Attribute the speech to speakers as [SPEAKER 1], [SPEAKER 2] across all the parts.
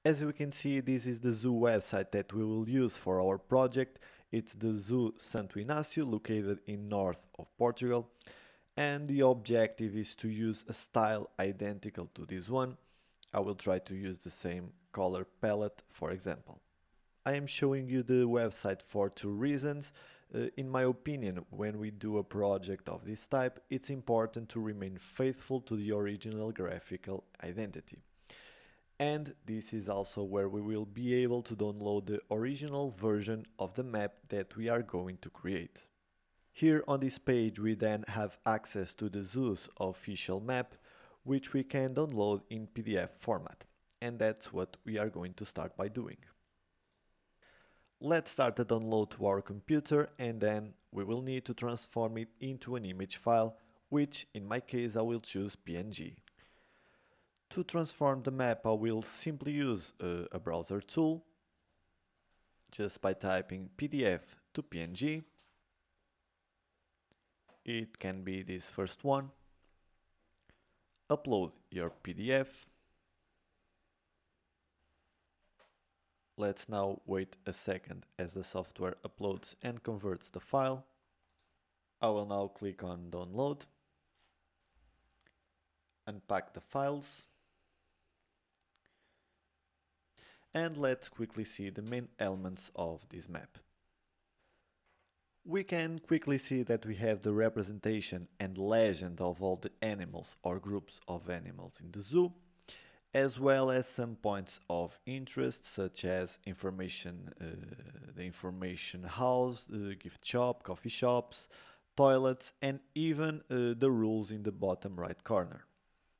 [SPEAKER 1] As we can see, this is the zoo website that we will use for our project. It's the zoo Santo Inácio, located in north of Portugal, and the objective is to use a style identical to this one. I will try to use the same color palette, for example. I am showing you the website for two reasons. In my opinion, when we do a project of this type, it's important to remain faithful to the original graphical identity. And this is also where we will be able to download the original version of the map that we are going to create. Here on this page we then have access to the zoo's official map, which we can download in PDF format. And that's what we are going to start by doing. Let's start the download to our computer, and then we will need to transform it into an image file, which in my case I will choose PNG. To transform the map, I will simply use a browser tool just by typing PDF to PNG. It can be this first one. Upload your PDF. Let's now wait a second as the software uploads and converts the file. I will now click on download, unpack the files, and let's quickly see the main elements of this map. We can quickly see that we have the representation and legend of all the animals or groups of animals in the zoo, as well as some points of interest such as information, the information house, the gift shop, coffee shops, toilets, and even the rules in the bottom right corner.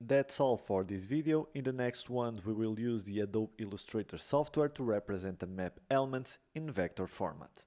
[SPEAKER 1] That's all for this video. In the next one we will use the Adobe Illustrator software to represent the map elements in vector format.